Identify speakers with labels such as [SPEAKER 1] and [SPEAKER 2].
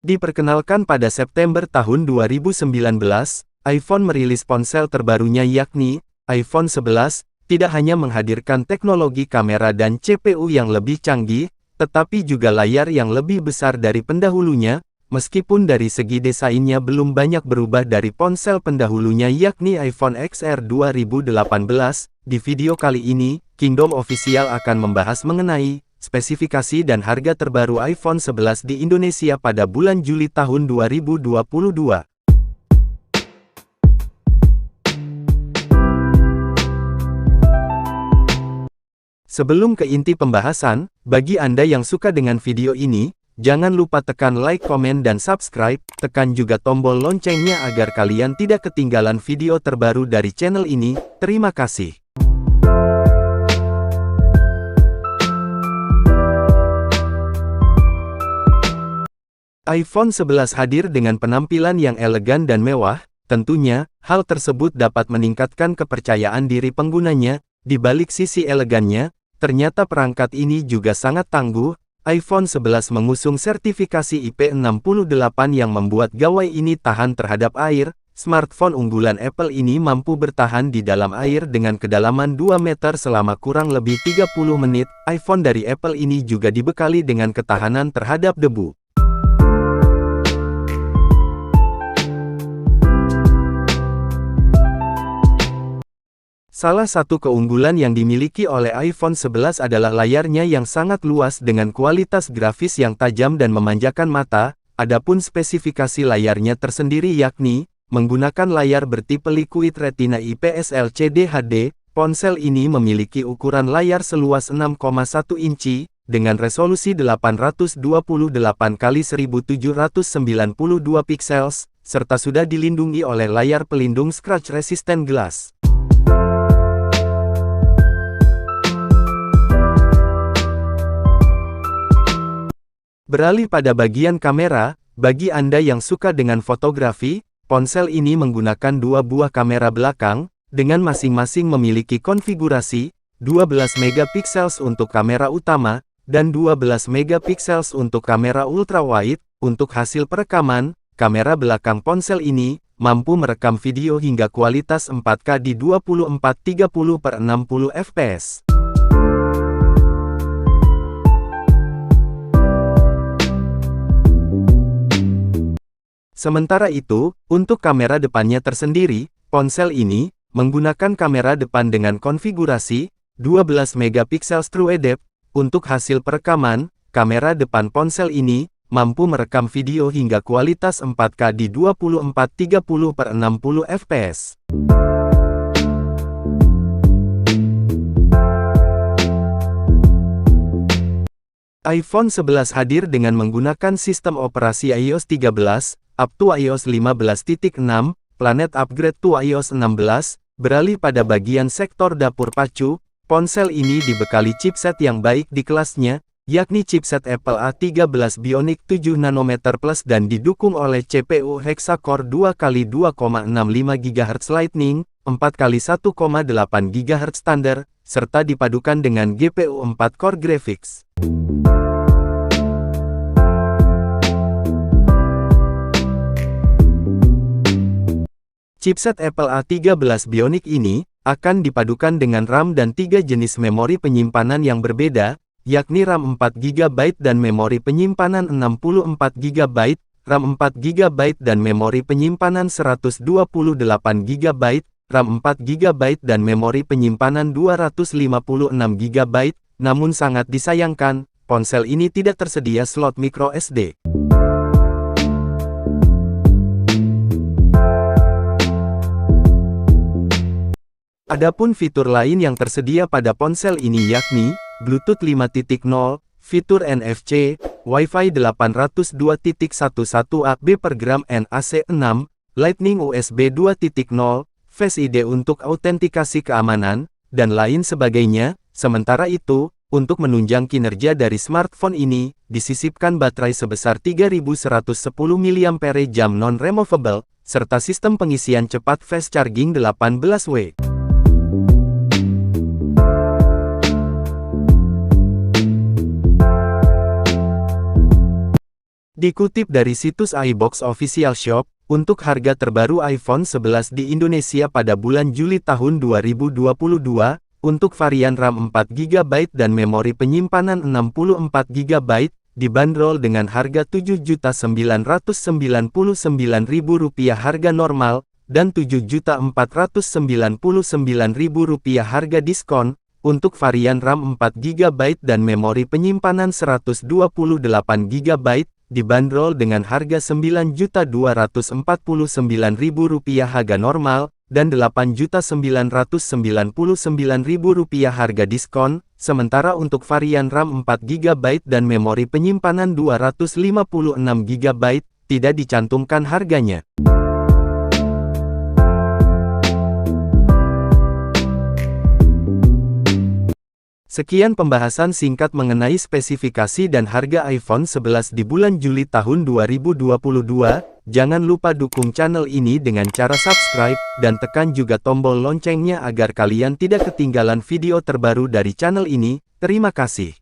[SPEAKER 1] Diperkenalkan pada September tahun 2019, iPhone merilis ponsel terbarunya yakni iPhone 11, tidak hanya menghadirkan teknologi kamera dan CPU yang lebih canggih, tetapi juga layar yang lebih besar dari pendahulunya, meskipun dari segi desainnya belum banyak berubah dari ponsel pendahulunya yakni iPhone XR 2018. Di video kali ini, Kingdom Official akan membahas mengenai spesifikasi dan harga terbaru iPhone 11 di Indonesia pada bulan Juli tahun 2022. Sebelum ke inti pembahasan, bagi Anda yang suka dengan video ini, jangan lupa tekan like, komen, dan subscribe, tekan juga tombol loncengnya agar kalian tidak ketinggalan video terbaru dari channel ini. Terima kasih. iPhone 11 hadir dengan penampilan yang elegan dan mewah, tentunya, hal tersebut dapat meningkatkan kepercayaan diri penggunanya. Di balik sisi elegannya, ternyata perangkat ini juga sangat tangguh. iPhone 11 mengusung sertifikasi IP68 yang membuat gawai ini tahan terhadap air. Smartphone unggulan Apple ini mampu bertahan di dalam air dengan kedalaman 2 meter selama kurang lebih 30 menit. iPhone dari Apple ini juga dibekali dengan ketahanan terhadap debu. Salah satu keunggulan yang dimiliki oleh iPhone 11 adalah layarnya yang sangat luas dengan kualitas grafis yang tajam dan memanjakan mata. Adapun spesifikasi layarnya tersendiri yakni, menggunakan layar bertipe Liquid Retina IPS LCD HD, ponsel ini memiliki ukuran layar seluas 6,1 inci, dengan resolusi 828x1792 pixels, serta sudah dilindungi oleh layar pelindung scratch resistant glass. Beralih pada bagian kamera, bagi Anda yang suka dengan fotografi, ponsel ini menggunakan dua buah kamera belakang, dengan masing-masing memiliki konfigurasi 12 megapiksel untuk kamera utama, dan 12 megapiksel untuk kamera ultrawide. Untuk hasil perekaman, kamera belakang ponsel ini mampu merekam video hingga kualitas 4K di 24:30/60 fps. Sementara itu, untuk kamera depannya tersendiri, ponsel ini menggunakan kamera depan dengan konfigurasi 12 megapiksel True Depth. Untuk hasil perekaman, kamera depan ponsel ini mampu merekam video hingga kualitas 4K di 24:30/60 fps. iPhone 11 hadir dengan menggunakan sistem operasi iOS 13, up to iOS 15.6, Planet Upgrade to iOS 16, beralih pada bagian sektor dapur pacu, ponsel ini dibekali chipset yang baik di kelasnya, yakni chipset Apple A13 Bionic 7 nanometer Plus dan didukung oleh CPU Hexa-core 2x2,65 GHz Lightning, 4x1,8 GHz standar, serta dipadukan dengan GPU 4 core graphics. Chipset Apple A13 Bionic ini akan dipadukan dengan RAM dan 3 jenis memori penyimpanan yang berbeda, yakni RAM 4GB dan memori penyimpanan 64GB, RAM 4GB dan memori penyimpanan 128GB, RAM 4GB dan memori penyimpanan 256GB. Namun sangat disayangkan, ponsel ini tidak tersedia slot micro SD. Adapun fitur lain yang tersedia pada ponsel ini yakni, Bluetooth 5.0, fitur NFC, Wi-Fi 802.11ab/gram NAC 6, Lightning USB 2.0, Face ID untuk autentikasi keamanan, dan lain sebagainya. Sementara itu, untuk menunjang kinerja dari smartphone ini, disisipkan baterai sebesar 3110 mAh non-removable, serta sistem pengisian cepat fast charging 18W. Dikutip dari situs iBox Official Shop, untuk harga terbaru iPhone 11 di Indonesia pada bulan Juli tahun 2022, untuk varian RAM 4GB dan memori penyimpanan 64GB, dibanderol dengan harga Rp7.999.000 harga normal, dan Rp7.499.000 harga diskon. Untuk varian RAM 4GB dan memori penyimpanan 128GB, dibanderol dengan harga Rp9.249.000 harga normal, dan Rp8.999.000 harga diskon, sementara untuk varian RAM 4GB dan memori penyimpanan 256GB, tidak dicantumkan harganya. Sekian pembahasan singkat mengenai spesifikasi dan harga iPhone 11 di bulan Juli tahun 2022. Jangan lupa dukung channel ini dengan cara subscribe, dan tekan juga tombol loncengnya agar kalian tidak ketinggalan video terbaru dari channel ini. Terima kasih.